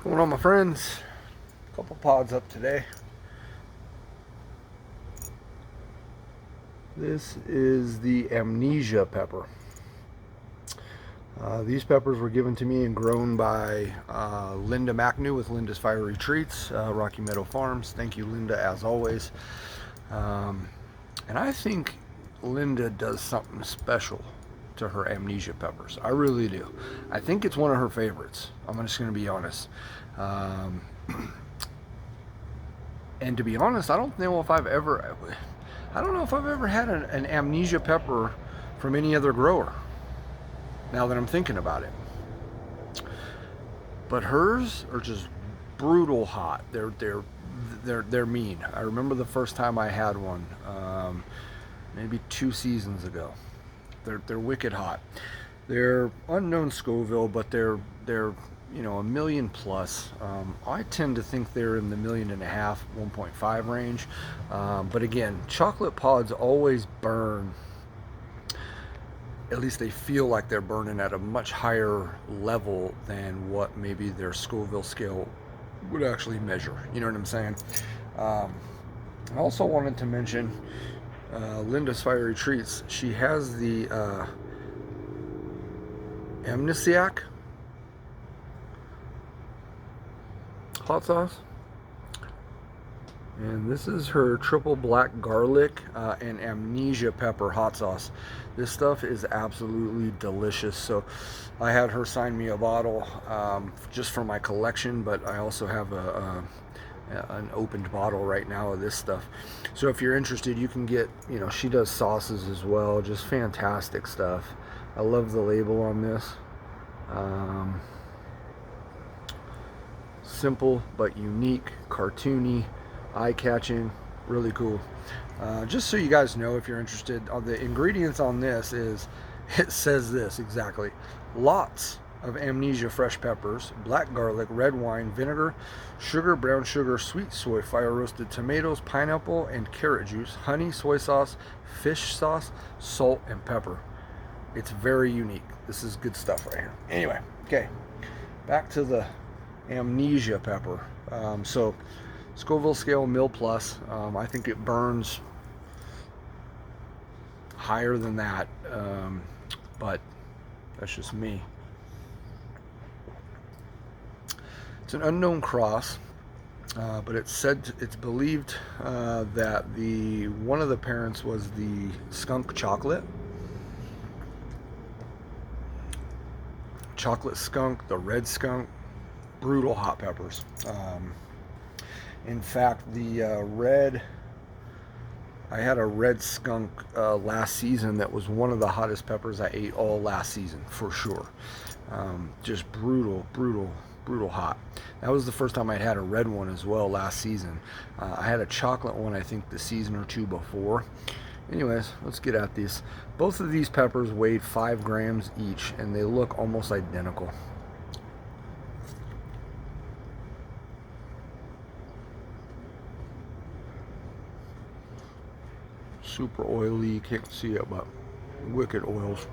What's going on, my friends? A couple pods up today. This is the Amnesia pepper. These peppers were given to me and grown by Linda McNew with Linda's Fiery Treats, Rocky Meadow Farms. Thank you, Linda, as always. And I think Linda does something special to her Amnesia peppers. I really do. I think it's one of her favorites. I'm just going to be honest. And to be honest, I don't know if I've ever had an Amnesia pepper from any other grower. Now that I'm thinking about it, but hers are just brutal hot. They're mean. I remember the first time I had one, maybe 2 seasons ago. They're wicked hot. They're unknown Scoville, but they're a million plus. I tend to think they're in the 1.5 million, 1.5 range. But again, chocolate pods always burn. At least they feel like they're burning at a much higher level than what maybe their Scoville scale would actually measure. You know what I'm saying? I also wanted to mention Linda's Fiery Treats. She has the Amnesia hot sauce, and this is her triple black garlic and Amnesia pepper hot sauce. This stuff is absolutely delicious. So I had her sign me a bottle just for my collection, but I also have an opened bottle right now of this stuff. So if you're interested, you can get, she does sauces as well. Just fantastic stuff. I love the label on this. Simple but unique, cartoony, eye-catching, really cool. Just so you guys know, if you're interested, the ingredients on this it says this exactly: lots of Amnesia fresh peppers, black garlic, red wine, vinegar, sugar, brown sugar, sweet soy, fire roasted tomatoes, pineapple and carrot juice, honey, soy sauce, fish sauce, salt, and pepper. It's very unique. This is good stuff right here. Anyway, okay, back to the Amnesia pepper. So Scoville scale mil plus. I think it burns higher than that, but that's just me. It's an unknown cross, but it's believed that one of the parents was the skunk chocolate skunk, the red skunk. Brutal hot peppers. In fact, I had a red skunk last season that was one of the hottest peppers I ate all last season, for sure. Just brutal hot. That was the first time I'd had a red one as well last season. I had a chocolate one, I think, the season or two before. Anyways, let's get at these. Both of these peppers weighed 5 grams each, and they look almost identical. Super oily, you can't see it, but wicked oils.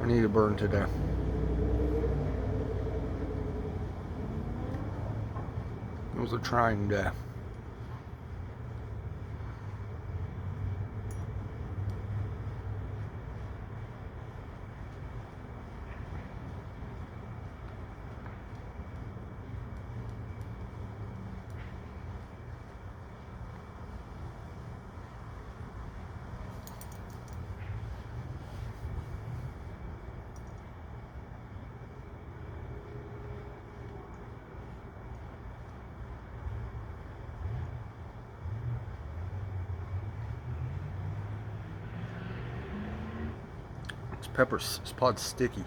I need a burn today. It was a trying day. This pod's sticky.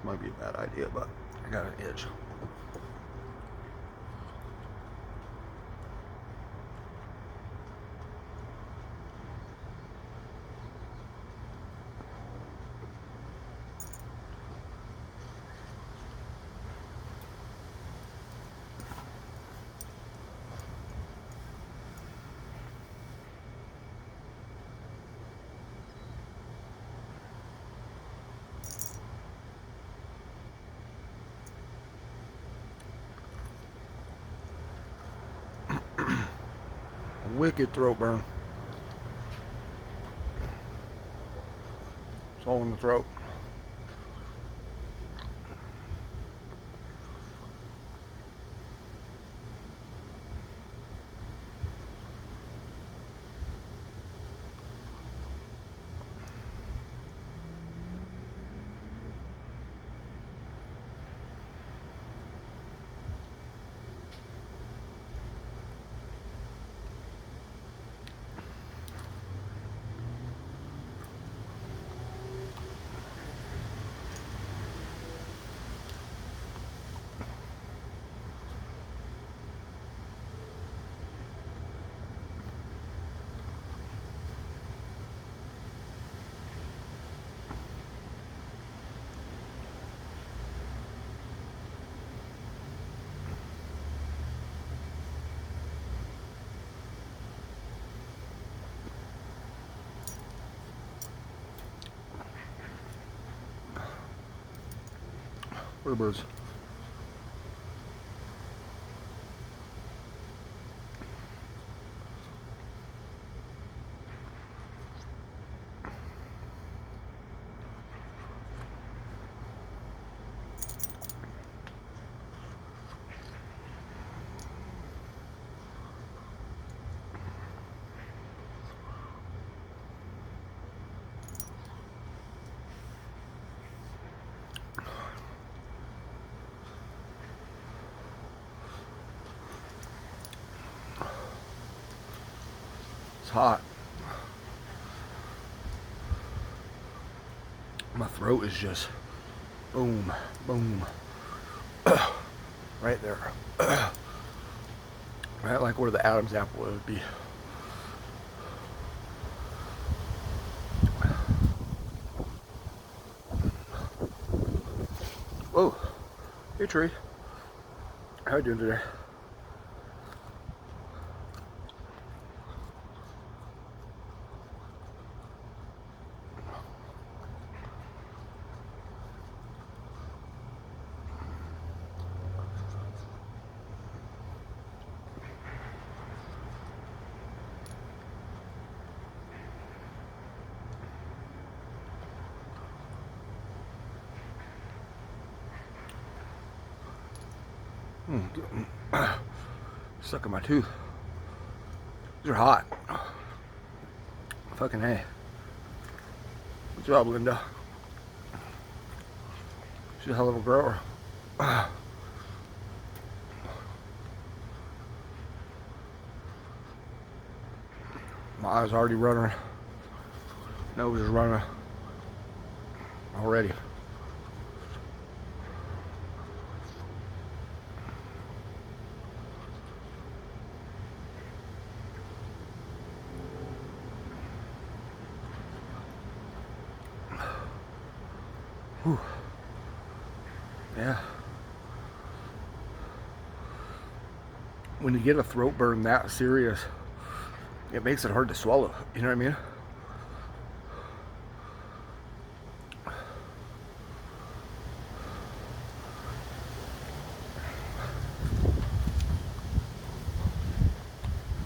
Might be a bad idea, but I got an itch. wicked throat burn. It's all in the throat. Where are the birds? It's hot. My throat is just boom, boom. Right there. Right like where the Adam's apple would be. Whoa. Hey tree. How you doing today? Stuck in my tooth. These are hot. Fucking hey. Good job, Linda. She's a hell of a grower. My eyes already running. Nose is running already. Whew. Yeah. When you get a throat burn that serious, it makes it hard to swallow. You know what I mean?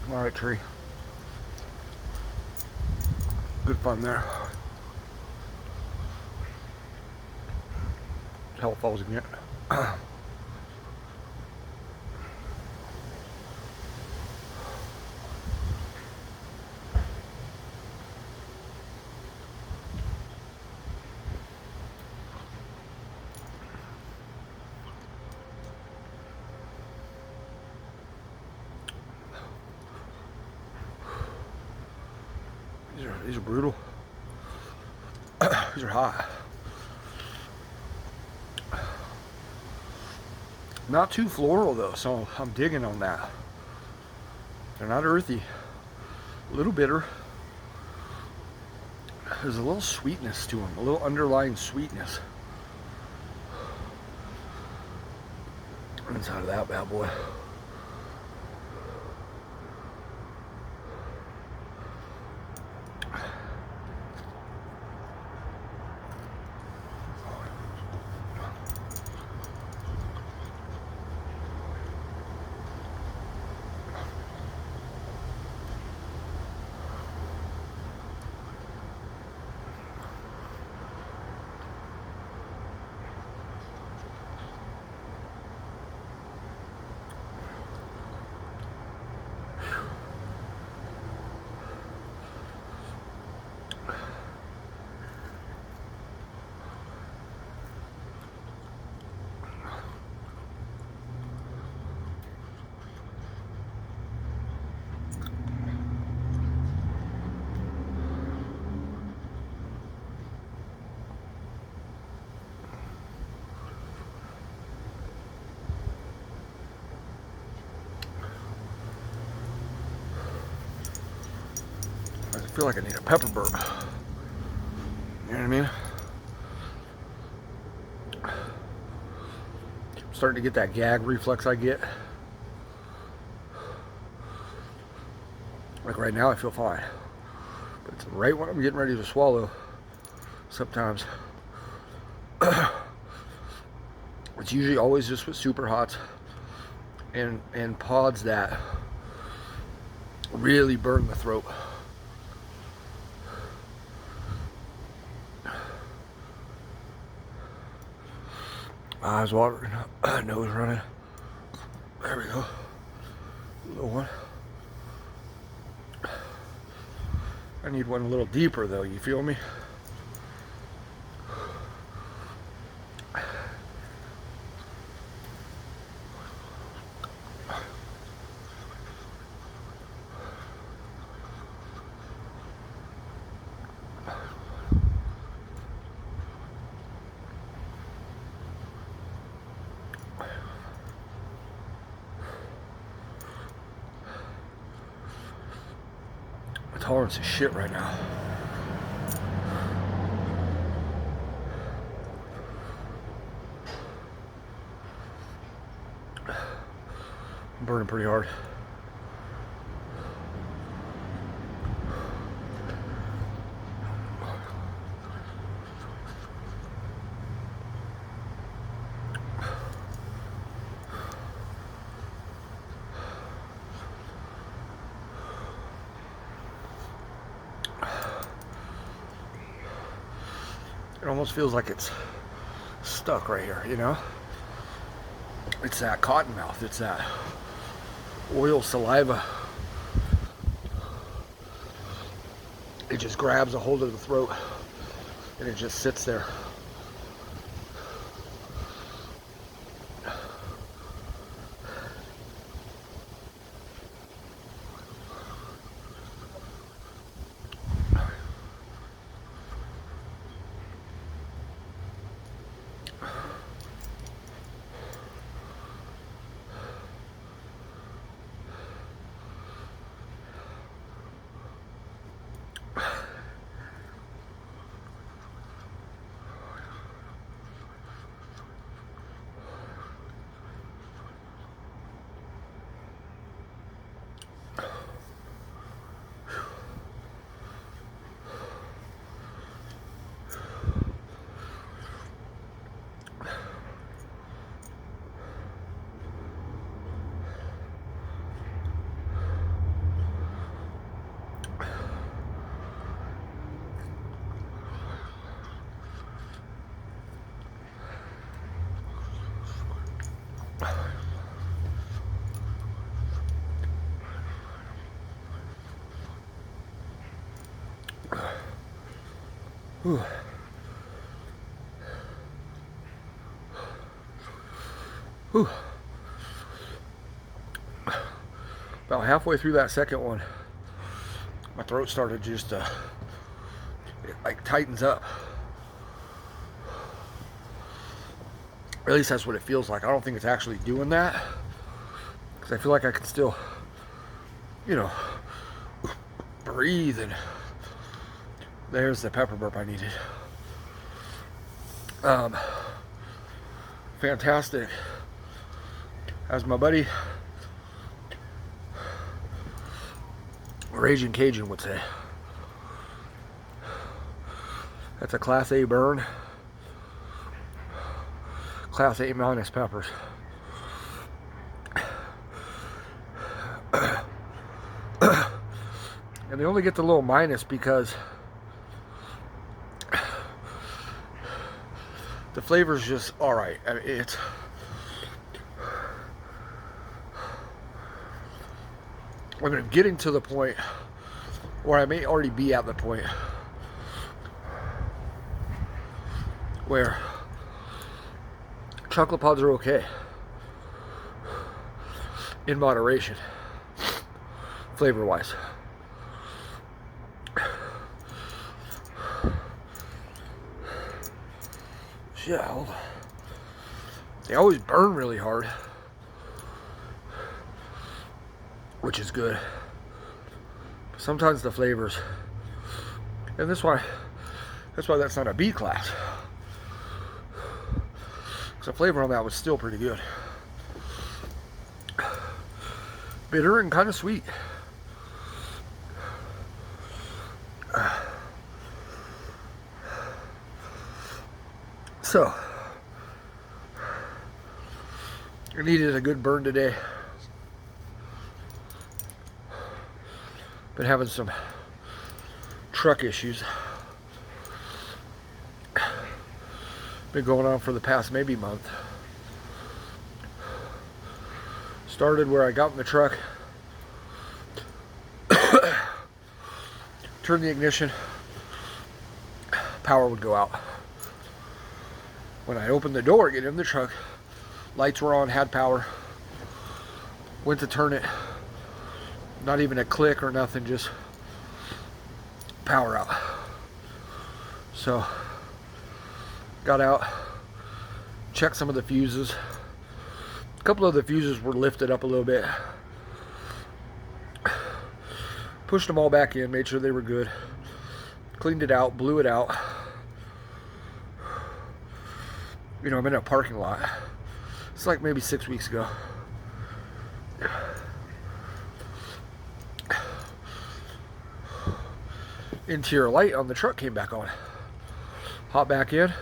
All right, tree. Good fun there. Hell falls again. These are brutal. These are hot. Not too floral though, so I'm digging on that. They're not earthy. A little bitter. There's a little sweetness to them, a little underlying sweetness inside of that bad boy. feel like I need a pepper burp. You know what I mean? I'm starting to get that gag reflex I get. Like right now I feel fine. But it's right when I'm getting ready to swallow, sometimes. It's usually always just with super hots and pods that really burn the throat. Eyes watering, nose running. There we go. Little one. I need one a little deeper though, you feel me? My tolerance is shit right now. I'm burning pretty hard. It almost feels like it's stuck right here, you know? It's that cotton mouth, it's that oil saliva. It just grabs a hold of the throat and it just sits there. Whew. Whew. About halfway through that second one, my throat started just it like tightens up. Or at least that's what it feels like. I don't think it's actually doing that, because I feel like I can still, you know, breathe. And there's the pepper burp I needed. Fantastic. As my buddy Raging Cajun would say, that's a Class A burn. Class A minus peppers. And they only get the little minus because the flavor's just alright. I mean, it's I'm getting to the point where I may already be at the point where chocolate pods are okay in moderation, flavor wise. Yeah, well, they always burn really hard, which is good. But sometimes the flavors And that's why that's not a B class. Because the flavor on that was still pretty good. Bitter and kind of sweet. So, I needed a good burn today. Been having some truck issues. Been going on for the past maybe month. Started where I got in the truck, turned the ignition, power would go out. When I opened the door, get in the truck, lights were on, had power. Went to turn it, not even a click or nothing, just power out. So, got out, checked some of the fuses. A couple of the fuses were lifted up a little bit. Pushed them all back in, made sure they were good. Cleaned it out, blew it out. You know, I'm in a parking lot. It's like maybe 6 weeks ago. Interior light on the truck came back on. Hop back in.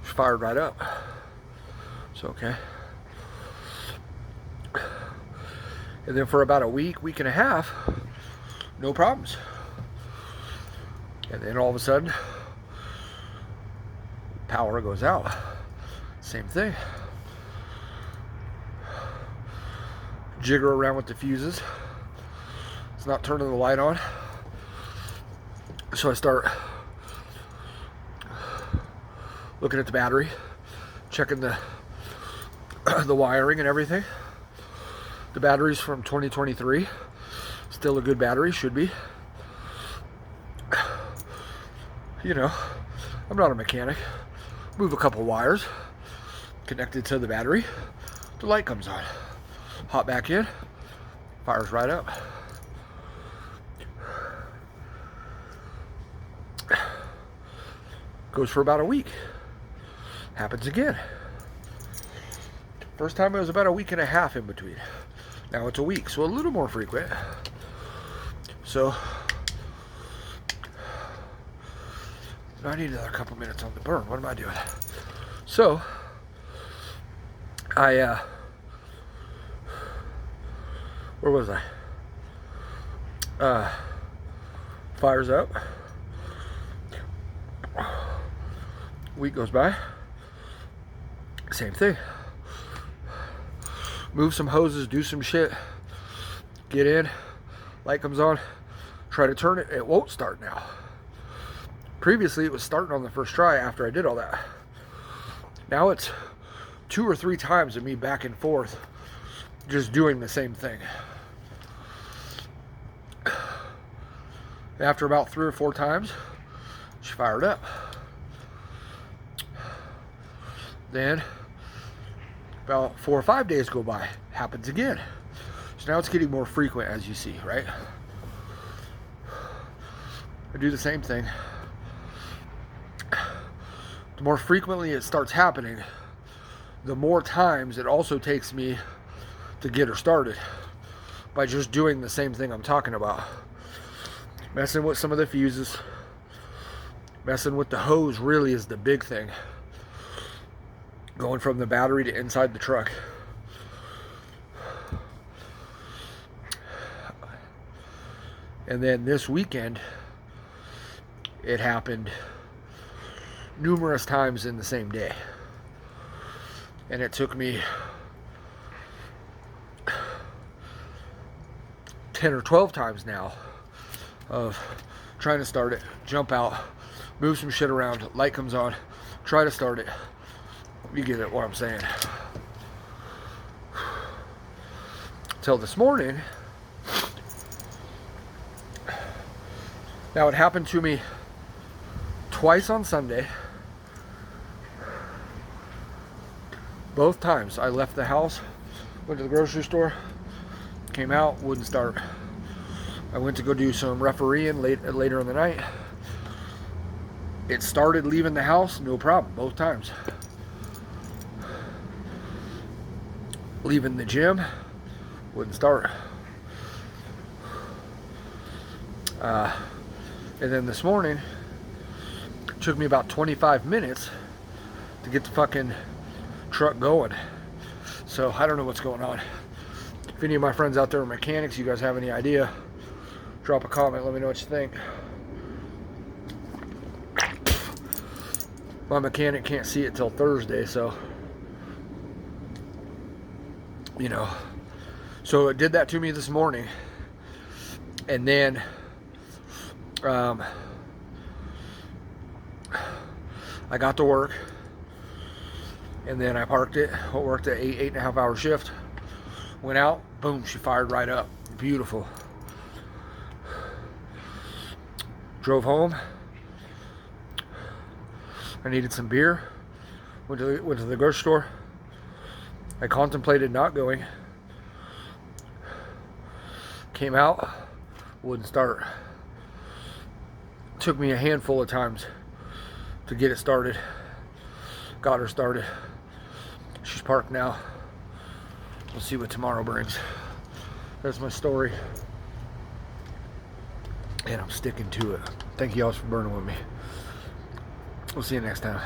Fired right up. It's okay. And then for about a week and a half, no problems. And then all of a sudden, power goes out. Same thing. Jigger around with the fuses. It's not turning the light on. So I start looking at the battery, checking the wiring and everything. The battery's from 2023. Still a good battery, should be. You know, I'm not a mechanic. Move a couple wires, connect it to the battery. The light comes on. Hop back in, fires right up. Goes for about a week. Happens again. First time it was about a week and a half in between. Now it's a week, so a little more frequent. So I need another couple minutes on the burn. What am I doing? So I where was I? Fires up. Week goes by. Same thing. Move some hoses, do some shit. Get in. Light comes on. Try to turn it. It won't start now. Previously, it was starting on the first try after I did all that. Now it's 2 or 3 times of me back and forth just doing the same thing. After about 3 or 4 times, she fired up. Then about 4 or 5 days go by, happens again. So now it's getting more frequent, as you see, right? I do the same thing. The more frequently it starts happening, the more times it also takes me to get her started by just doing the same thing I'm talking about. Messing with some of the fuses, messing with the hose really is the big thing. Going from the battery to inside the truck. And then this weekend, it happened numerous times in the same day. And it took me 10 or 12 times now of trying to start it, jump out, move some shit around, light comes on, try to start it. You get it, what I'm saying. Till this morning. Now it happened to me twice on Sunday. Both times I left the house, went to the grocery store, came out, wouldn't start. I went to go do some refereeing later in the night, It started leaving the house, no problem, both times. Leaving the gym, wouldn't start. And then this morning, it took me about 25 minutes to get the fucking truck going. So I don't know what's going on. If any of my friends out there are mechanics, you guys have any idea, drop a comment, let me know what you think. My mechanic can't see it till Thursday, so you know. So it did that to me this morning, and then I got to work, and then I parked it. I worked an 8.5 hour shift. Went out, boom, she fired right up. Beautiful. Drove home. I needed some beer. Went to the grocery store. I contemplated not going. Came out, wouldn't start. Took me a handful of times to get it started. Got her started. She's parked now. We'll see what tomorrow brings. That's my story. And I'm sticking to it. Thank you all for burning with me. We'll see you next time.